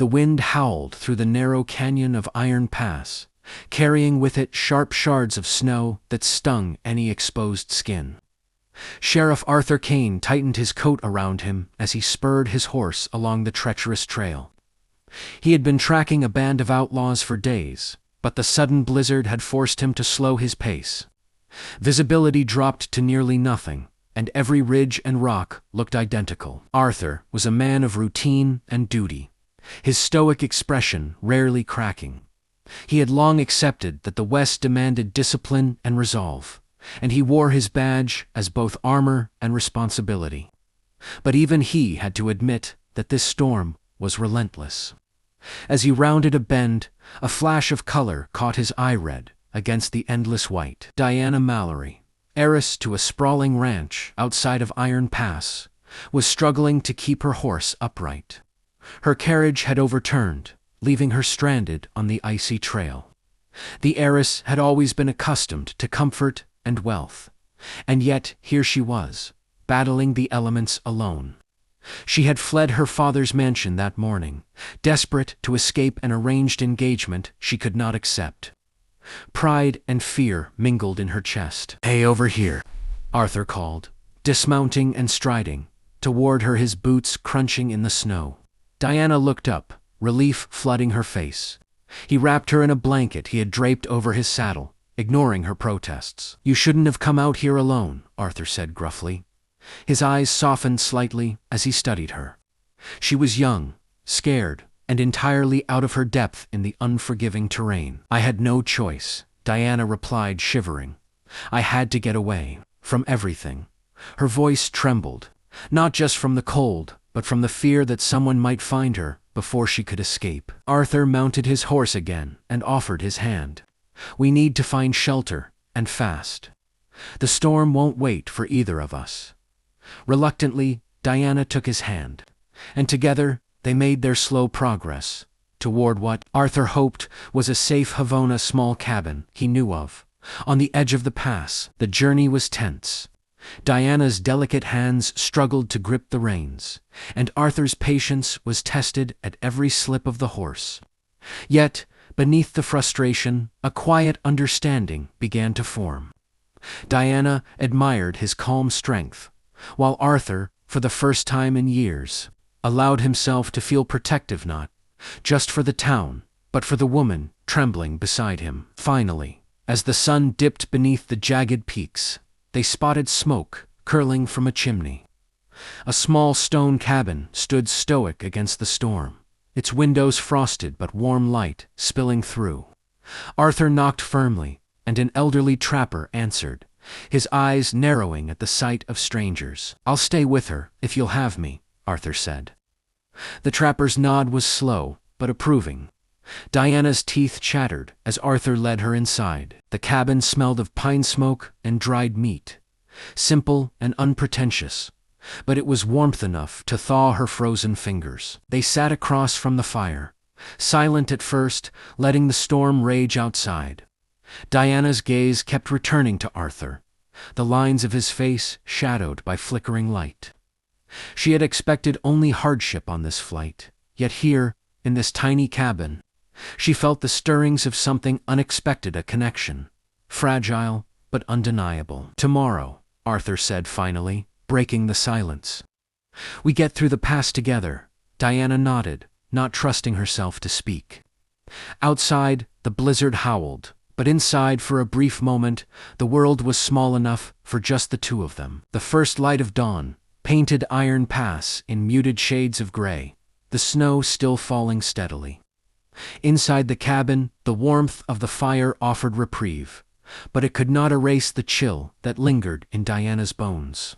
The wind howled through the narrow canyon of Iron Pass, carrying with it sharp shards of snow that stung any exposed skin. Sheriff Arthur Kane tightened his coat around him as he spurred his horse along the treacherous trail. He had been tracking a band of outlaws for days, but the sudden blizzard had forced him to slow his pace. Visibility dropped to nearly nothing, and every ridge and rock looked identical. Arthur was a man of routine and duty, his stoic expression rarely cracking. He had long accepted that the West demanded discipline and resolve, and he wore his badge as both armor and responsibility. But even he had to admit that this storm was relentless. As he rounded a bend, a flash of color caught his eye red against the endless white. Diana Mallory, heiress to a sprawling ranch outside of Iron Pass, was struggling to keep her horse upright. Her carriage had overturned, leaving her stranded on the icy trail. The heiress had always been accustomed to comfort and wealth, and yet here she was, battling the elements alone. She had fled her father's mansion that morning, desperate to escape an arranged engagement she could not accept. Pride and fear mingled in her chest. "Hey, over here," Arthur called, dismounting and striding, toward her, his boots crunching in the snow. Diana looked up, relief flooding her face. He wrapped her in a blanket he had draped over his saddle, ignoring her protests. "You shouldn't have come out here alone," Arthur said gruffly. His eyes softened slightly as he studied her. She was young, scared, and entirely out of her depth in the unforgiving terrain. "I had no choice," Diana replied, shivering. "I had to get away from everything." Her voice trembled, not just from the cold, but from the fear that someone might find her before she could escape. Arthur mounted his horse again and offered his hand. "We need to find shelter, and fast. The storm won't wait for either of us." Reluctantly, Diana took his hand, and together they made their slow progress toward what Arthur hoped was a safe Havana small cabin he knew of. On the edge of the pass, the journey was tense. Diana's delicate hands struggled to grip the reins, and Arthur's patience was tested at every slip of the horse. Yet, beneath the frustration, a quiet understanding began to form. Diana admired his calm strength, while Arthur, for the first time in years, allowed himself to feel protective not just for the town, but for the woman trembling beside him. Finally, as the sun dipped beneath the jagged peaks, they spotted smoke curling from a chimney. A small stone cabin stood stoic against the storm, its windows frosted but warm light spilling through. Arthur knocked firmly, and an elderly trapper answered, his eyes narrowing at the sight of strangers. "I'll stay with her, if you'll have me," Arthur said. The trapper's nod was slow, but approving. Diana's teeth chattered as Arthur led her inside. The cabin smelled of pine smoke and dried meat. Simple and unpretentious, but it was warmth enough to thaw her frozen fingers. They sat across from the fire, silent at first, letting the storm rage outside. Diana's gaze kept returning to Arthur, the lines of his face shadowed by flickering light. She had expected only hardship on this flight, yet here, in this tiny cabin, she felt the stirrings of something unexpected, a connection, fragile but undeniable. "Tomorrow," Arthur said finally, breaking the silence. "We get through the pass together." Diana nodded, not trusting herself to speak. Outside, the blizzard howled, but inside, for a brief moment, the world was small enough for just the two of them. The first light of dawn painted Iron Pass in muted shades of gray, the snow still falling steadily. Inside the cabin, the warmth of the fire offered reprieve, but it could not erase the chill that lingered in Diana's bones.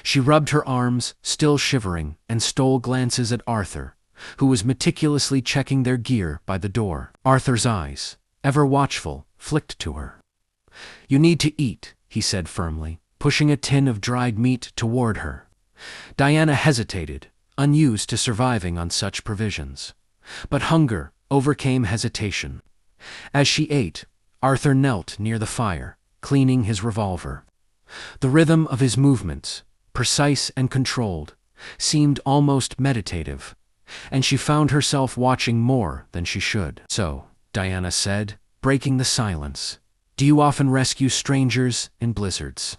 She rubbed her arms, still shivering, and stole glances at Arthur, who was meticulously checking their gear by the door. Arthur's eyes, ever watchful, flicked to her. "You need to eat," he said firmly, pushing a tin of dried meat toward her. Diana hesitated, unused to surviving on such provisions. But hunger overcame hesitation. As she ate, Arthur knelt near the fire, cleaning his revolver. The rhythm of his movements, precise and controlled, seemed almost meditative, and she found herself watching more than she should. "So," Diana said, breaking the silence, "do you often rescue strangers in blizzards?"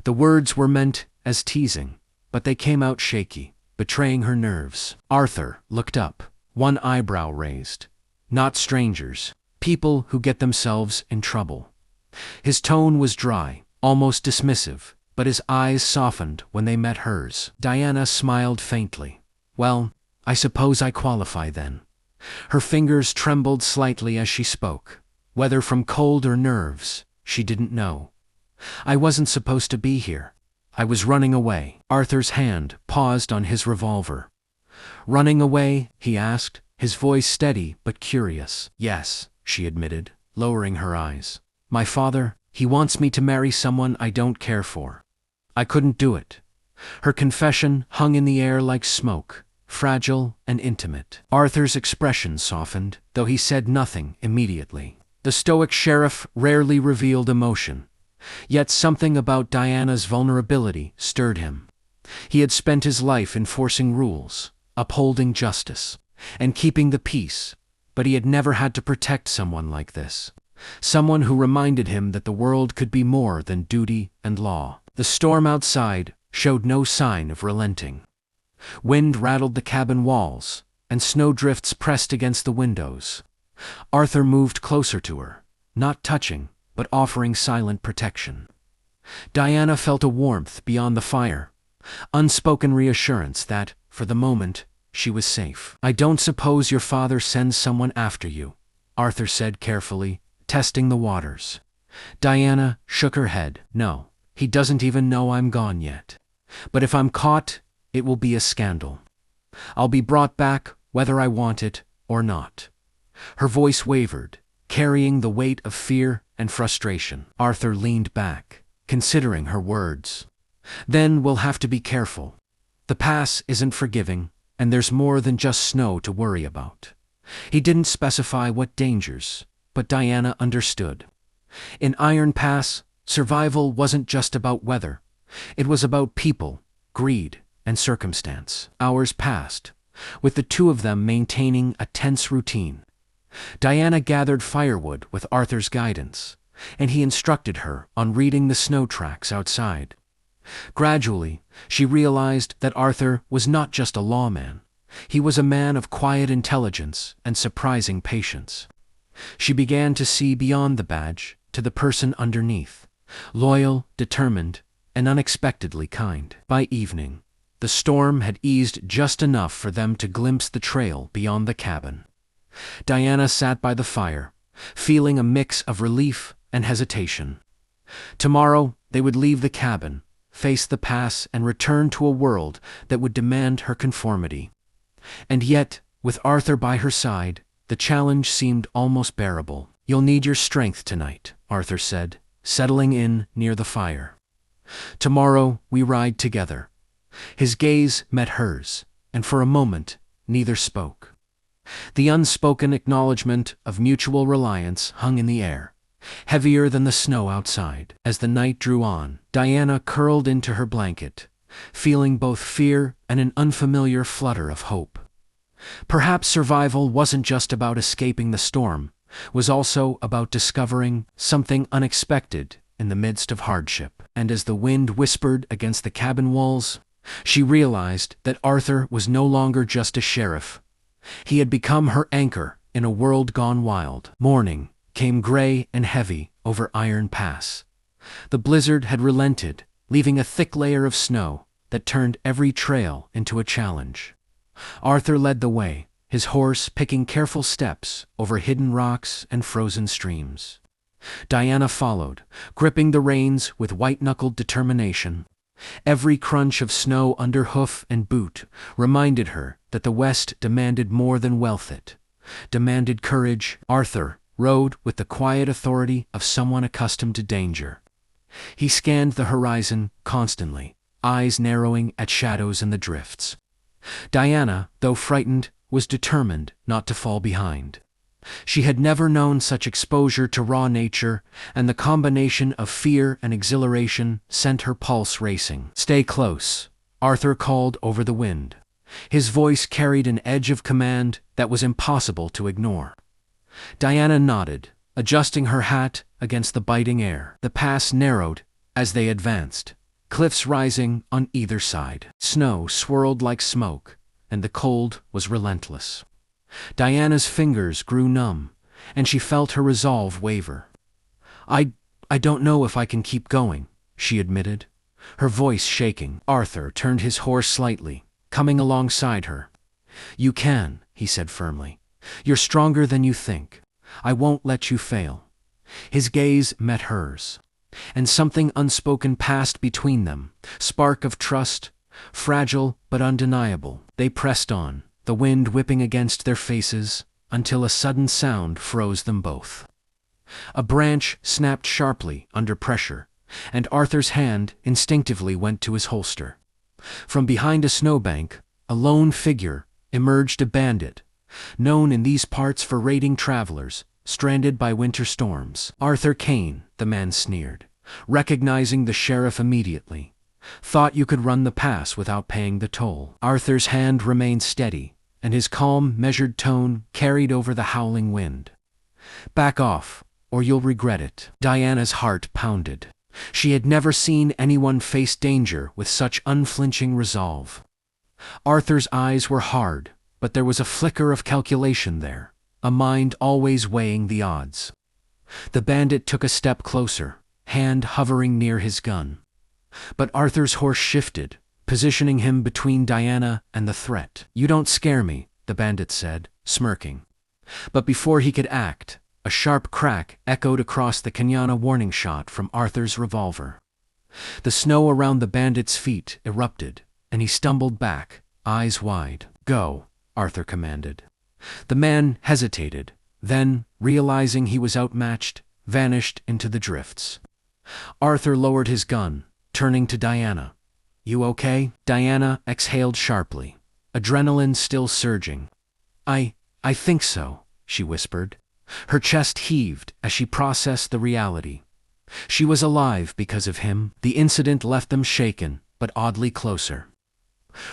The words were meant as teasing, but they came out shaky, betraying her nerves. Arthur looked up, one eyebrow raised. "Not strangers. People who get themselves in trouble." His tone was dry, almost dismissive, but his eyes softened when they met hers. Diana smiled faintly. "Well, I suppose I qualify then." Her fingers trembled slightly as she spoke. Whether from cold or nerves, she didn't know. "I wasn't supposed to be here. I was running away." Arthur's hand paused on his revolver. "Running away?" he asked, his voice steady but curious. "Yes," she admitted, lowering her eyes. "My father, he wants me to marry someone I don't care for. I couldn't do it." Her confession hung in the air like smoke, fragile and intimate. Arthur's expression softened, though he said nothing immediately. The stoic sheriff rarely revealed emotion, yet something about Diana's vulnerability stirred him. He had spent his life enforcing rules, upholding justice, and keeping the peace, but he had never had to protect someone like this. Someone who reminded him that the world could be more than duty and law. The storm outside showed no sign of relenting. Wind rattled the cabin walls, and snowdrifts pressed against the windows. Arthur moved closer to her, not touching, but offering silent protection. Diana felt a warmth beyond the fire, unspoken reassurance that, for the moment, she was safe. "I don't suppose your father sends someone after you," Arthur said carefully, testing the waters. Diana shook her head. "No, he doesn't even know I'm gone yet. But if I'm caught, it will be a scandal. I'll be brought back whether I want it or not." Her voice wavered, carrying the weight of fear and frustration. Arthur leaned back, considering her words. "Then we'll have to be careful. The pass isn't forgiving, and there's more than just snow to worry about." He didn't specify what dangers, but Diana understood. In Iron Pass, survival wasn't just about weather. It was about people, greed, and circumstance. Hours passed, with the two of them maintaining a tense routine. Diana gathered firewood with Arthur's guidance, and he instructed her on reading the snow tracks outside. Gradually, she realized that Arthur was not just a lawman. He was a man of quiet intelligence and surprising patience. She began to see beyond the badge to the person underneath, loyal, determined, and unexpectedly kind. By evening, the storm had eased just enough for them to glimpse the trail beyond the cabin. Diana sat by the fire, feeling a mix of relief and hesitation. Tomorrow, they would leave the cabin, face the pass, and return to a world that would demand her conformity. And yet, with Arthur by her side, the challenge seemed almost bearable. "You'll need your strength tonight," Arthur said, settling in near the fire. "Tomorrow we ride together." His gaze met hers, and for a moment, neither spoke. The unspoken acknowledgement of mutual reliance hung in the air, heavier than the snow outside. As the night drew on, Diana curled into her blanket, feeling both fear and an unfamiliar flutter of hope. Perhaps survival wasn't just about escaping the storm, was also about discovering something unexpected in the midst of hardship. And as the wind whispered against the cabin walls, she realized that Arthur was no longer just a sheriff. He had become her anchor in a world gone wild. Morning came gray and heavy over Iron Pass. The blizzard had relented, leaving a thick layer of snow that turned every trail into a challenge. Arthur led the way, his horse picking careful steps over hidden rocks and frozen streams. Diana followed, gripping the reins with white-knuckled determination. Every crunch of snow under hoof and boot reminded her that the West demanded more than wealth, it demanded courage. Arthur rode with the quiet authority of someone accustomed to danger. He scanned the horizon constantly, eyes narrowing at shadows in the drifts. Diana, though frightened, was determined not to fall behind. She had never known such exposure to raw nature, and the combination of fear and exhilaration sent her pulse racing. "Stay close," Arthur called over the wind. His voice carried an edge of command that was impossible to ignore. Diana nodded, adjusting her hat against the biting air. The pass narrowed as they advanced, cliffs rising on either side. Snow swirled like smoke, and the cold was relentless. Diana's fingers grew numb, and she felt her resolve waver. I don't know if I can keep going," she admitted, her voice shaking. Arthur turned his horse slightly, coming alongside her. "You can," he said firmly. "You're stronger than you think. I won't let you fail." His gaze met hers, and something unspoken passed between them, spark of trust, fragile but undeniable. They pressed on, the wind whipping against their faces, until a sudden sound froze them both. A branch snapped sharply under pressure, and Arthur's hand instinctively went to his holster. From behind a snowbank, a lone figure emerged, a bandit, known in these parts for raiding travelers stranded by winter storms. "Arthur Kane," the man sneered, recognizing the sheriff immediately. "Thought you could run the pass without paying the toll." Arthur's hand remained steady, and his calm, measured tone carried over the howling wind. "Back off, or you'll regret it." Diana's heart pounded. She had never seen anyone face danger with such unflinching resolve. Arthur's eyes were hard, but there was a flicker of calculation there, a mind always weighing the odds. The bandit took a step closer, hand hovering near his gun. But Arthur's horse shifted, positioning him between Diana and the threat. "You don't scare me," the bandit said, smirking. But before he could act, a sharp crack echoed across the canyon, warning shot from Arthur's revolver. The snow around the bandit's feet erupted, and he stumbled back, eyes wide. "Go," Arthur commanded. The man hesitated, then, realizing he was outmatched, vanished into the drifts. Arthur lowered his gun, turning to Diana. "You okay?" Diana exhaled sharply, adrenaline still surging. I think so," she whispered. Her chest heaved as she processed the reality. She was alive because of him. The incident left them shaken, but oddly closer.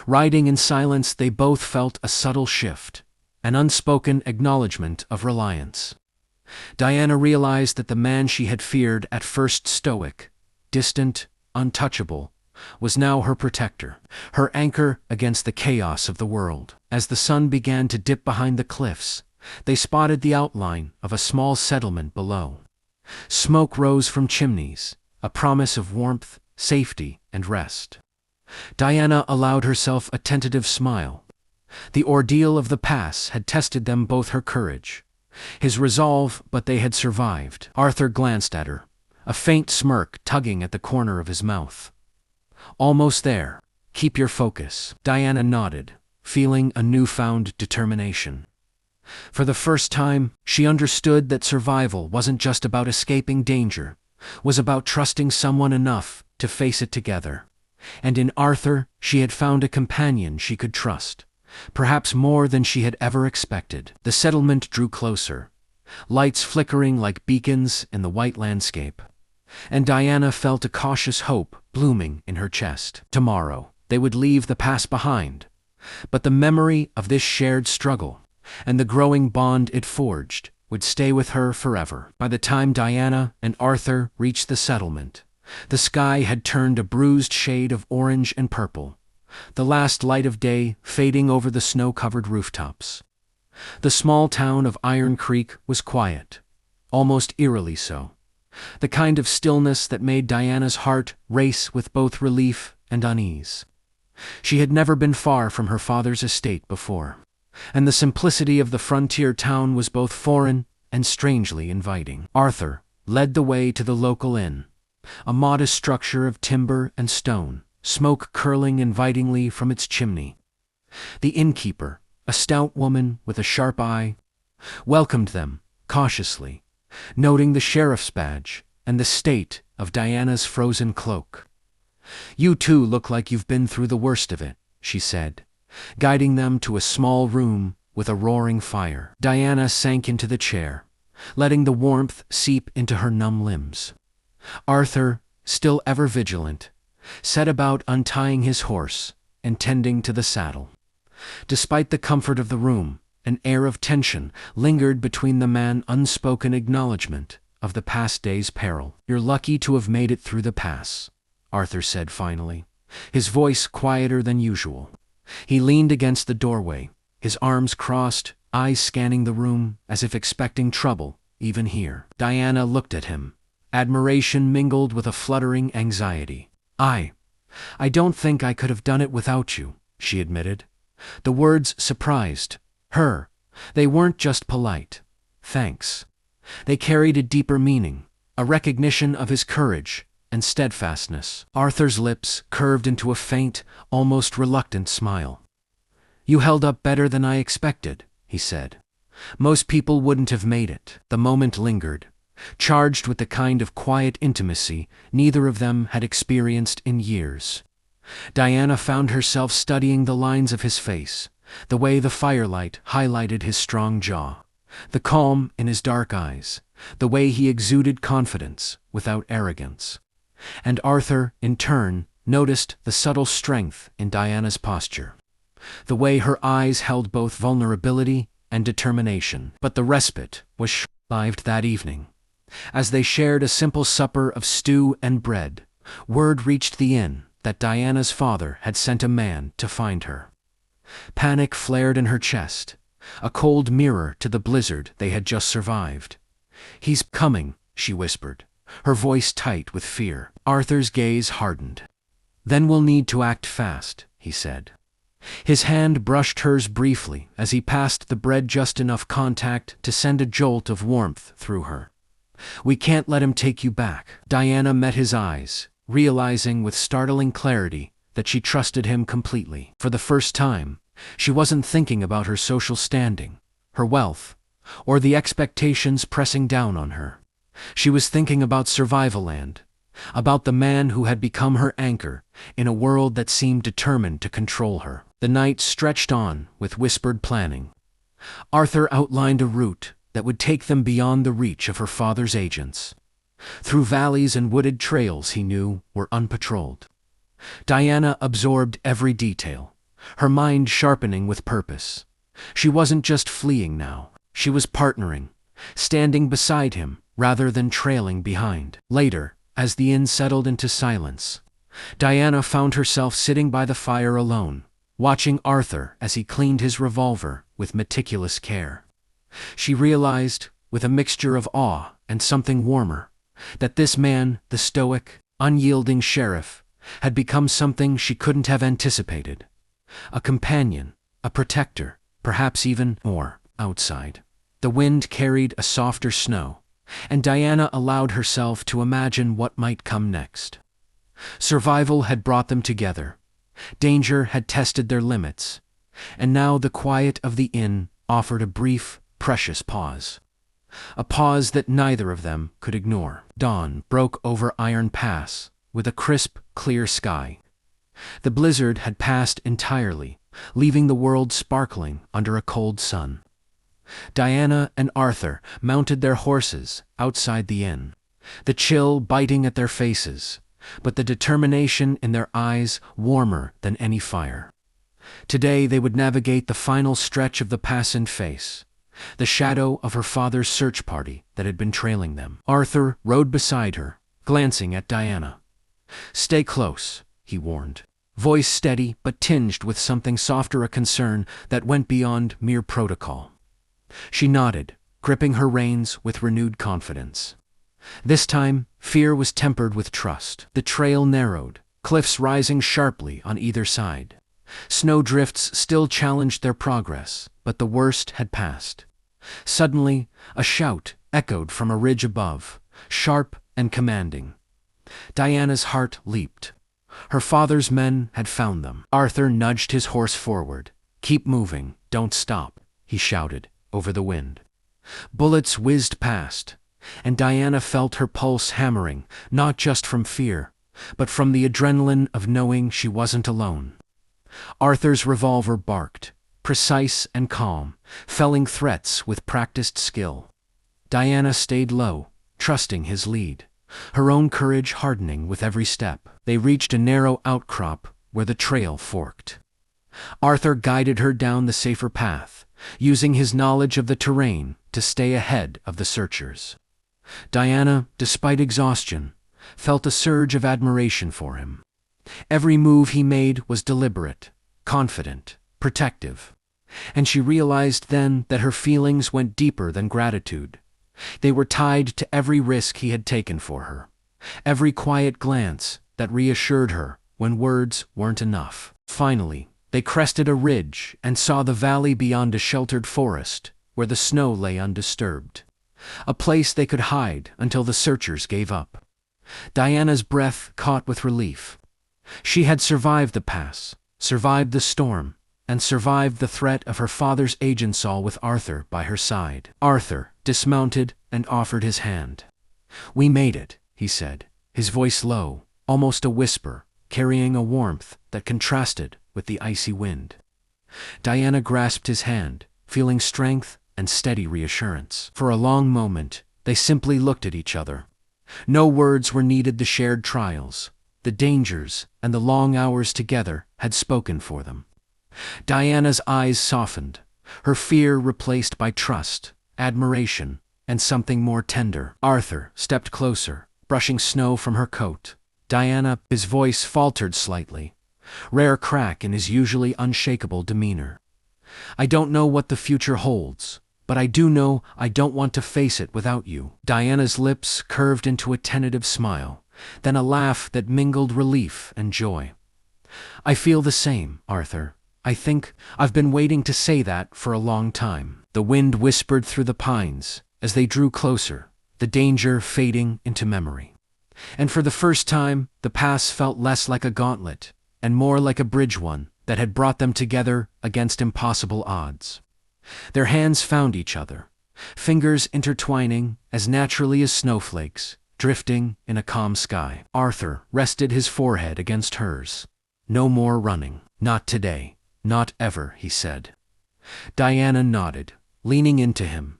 Riding in silence, they both felt a subtle shift, an unspoken acknowledgement of reliance. Diana realized that the man she had feared at first, stoic, distant, untouchable, was now her protector, her anchor against the chaos of the world. As the sun began to dip behind the cliffs, they spotted the outline of a small settlement below. Smoke rose from chimneys, a promise of warmth, safety, and rest. Diana allowed herself a tentative smile. The ordeal of the pass had tested them both, her courage, his resolve, but they had survived. Arthur glanced at her, a faint smirk tugging at the corner of his mouth. "Almost there. Keep your focus." Diana nodded, feeling a newfound determination. For the first time, she understood that survival wasn't just about escaping danger, was about trusting someone enough to face it together. And in Arthur, she had found a companion she could trust, perhaps more than she had ever expected. The settlement drew closer, lights flickering like beacons in the white landscape, and Diana felt a cautious hope blooming in her chest. Tomorrow, they would leave the past behind, but the memory of this shared struggle and the growing bond it forged would stay with her forever. By the time Diana and Arthur reached the settlement, the sky had turned a bruised shade of orange and purple, the last light of day fading over the snow-covered rooftops. The small town of Iron Creek was quiet, almost eerily so, the kind of stillness that made Diana's heart race with both relief and unease. She had never been far from her father's estate before, and the simplicity of the frontier town was both foreign and strangely inviting. Arthur led the way to the local inn, a modest structure of timber and stone, smoke curling invitingly from its chimney. The innkeeper, a stout woman with a sharp eye, welcomed them cautiously, noting the sheriff's badge and the state of Diana's frozen cloak. "You two look like you've been through the worst of it," she said, guiding them to a small room with a roaring fire. Diana sank into the chair, letting the warmth seep into her numb limbs. Arthur, still ever vigilant, set about untying his horse and tending to the saddle. Despite the comfort of the room, an air of tension lingered between the man's unspoken acknowledgement of the past day's peril. "You're lucky to have made it through the pass," Arthur said finally, his voice quieter than usual. He leaned against the doorway, his arms crossed, eyes scanning the room as if expecting trouble, even here. Diana looked at him, admiration mingled with a fluttering anxiety. I don't think I could have done it without you," she admitted. The words surprised her. They weren't just polite thanks. They carried a deeper meaning, a recognition of his courage and steadfastness. Arthur's lips curved into a faint, almost reluctant smile. "You held up better than I expected," he said. "Most people wouldn't have made it." The moment lingered, charged with the kind of quiet intimacy neither of them had experienced in years. Diana found herself studying the lines of his face, the way the firelight highlighted his strong jaw, the calm in his dark eyes, the way he exuded confidence without arrogance. And Arthur, in turn, noticed the subtle strength in Diana's posture, the way her eyes held both vulnerability and determination. But the respite was short-lived that evening. As they shared a simple supper of stew and bread, word reached the inn that Diana's father had sent a man to find her. Panic flared in her chest, a cold mirror to the blizzard they had just survived. "He's coming," she whispered, her voice tight with fear. Arthur's gaze hardened. "Then we'll need to act fast," he said. His hand brushed hers briefly as he passed the bread, just enough contact to send a jolt of warmth through her. "We can't let him take you back." Diana met his eyes, realizing with startling clarity that she trusted him completely. For the first time, she wasn't thinking about her social standing, her wealth, or the expectations pressing down on her. She was thinking about survival land, about the man who had become her anchor in a world that seemed determined to control her. The night stretched on with whispered planning. Arthur outlined a route that would take them beyond the reach of her father's agents, through valleys and wooded trails he knew were unpatrolled. Diana absorbed every detail, her mind sharpening with purpose. She wasn't just fleeing now, she was partnering, standing beside him rather than trailing behind. Later, as the inn settled into silence, Diana found herself sitting by the fire alone, watching Arthur as he cleaned his revolver with meticulous care. She realized, with a mixture of awe and something warmer, that this man, the stoic, unyielding sheriff, had become something she couldn't have anticipated. A companion, a protector, perhaps even more. Outside, the wind carried a softer snow, and Diana allowed herself to imagine what might come next. Survival had brought them together. Danger had tested their limits, and now the quiet of the inn offered a brief, precious pause. A pause that neither of them could ignore. Dawn broke over Iron Pass with a crisp, clear sky. The blizzard had passed entirely, leaving the world sparkling under a cold sun. Diana and Arthur mounted their horses outside the inn, the chill biting at their faces, but the determination in their eyes warmer than any fire. Today they would navigate the final stretch of the pass and face the shadow of her father's search party that had been trailing them. Arthur rode beside her, glancing at Diana. "Stay close," he warned, voice steady but tinged with something softer, a concern that went beyond mere protocol. She nodded, gripping her reins with renewed confidence. This time, fear was tempered with trust. The trail narrowed, cliffs rising sharply on either side. Snowdrifts still challenged their progress, but the worst had passed. Suddenly, a shout echoed from a ridge above, sharp and commanding. Diana's heart leaped. Her father's men had found them. Arthur nudged his horse forward. "Keep moving, don't stop," he shouted over the wind. Bullets whizzed past, and Diana felt her pulse hammering, not just from fear, but from the adrenaline of knowing she wasn't alone. Arthur's revolver barked, precise and calm, felling threats with practiced skill. Diana stayed low, trusting his lead, her own courage hardening with every step. They reached a narrow outcrop where the trail forked. Arthur guided her down the safer path, using his knowledge of the terrain to stay ahead of the searchers. Diana, despite exhaustion, felt a surge of admiration for him. Every move he made was deliberate, confident, protective, and she realized then that her feelings went deeper than gratitude. They were tied to every risk he had taken for her, every quiet glance that reassured her when words weren't enough. Finally, they crested a ridge and saw the valley beyond a sheltered forest where the snow lay undisturbed, a place they could hide until the searchers gave up. Diana's breath caught with relief. She had survived the pass, survived the storm, and survived the threat of her father's agency with Arthur by her side. Arthur dismounted and offered his hand. "We made it," he said, his voice low, almost a whisper, carrying a warmth that contrasted with the icy wind. Diana grasped his hand, feeling strength and steady reassurance. For a long moment, they simply looked at each other. No words were needed. The shared trials, the dangers, and the long hours together had spoken for them. Diana's eyes softened, her fear replaced by trust, admiration, and something more tender. Arthur stepped closer, brushing snow from her coat. Diana, his voice faltered slightly, rare crack in his usually unshakable demeanor. "I don't know what the future holds, but I do know I don't want to face it without you." Diana's lips curved into a tentative smile, then a laugh that mingled relief and joy. "I feel the same, Arthur. I think I've been waiting to say that for a long time." The wind whispered through the pines as they drew closer, the danger fading into memory. And for the first time, the pass felt less like a gauntlet, and more like a bridge one that had brought them together against impossible odds. Their hands found each other, fingers intertwining as naturally as snowflakes, drifting in a calm sky. Arthur rested his forehead against hers. "No more running. Not today. Not ever," he said. Diana nodded, leaning into him,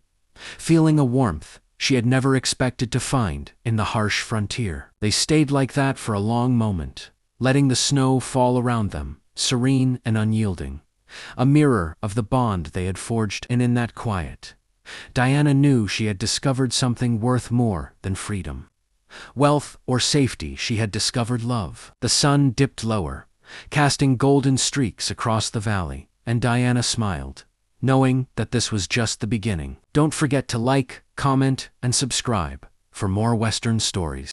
feeling a warmth she had never expected to find in the harsh frontier. They stayed like that for a long moment, letting the snow fall around them, serene and unyielding, a mirror of the bond they had forged. And in that quiet, Diana knew she had discovered something worth more than freedom, wealth, or safety. She had discovered love. The sun dipped lower, casting golden streaks across the valley, and Diana smiled, knowing that this was just the beginning. Don't forget to like, comment, and subscribe for more Western stories.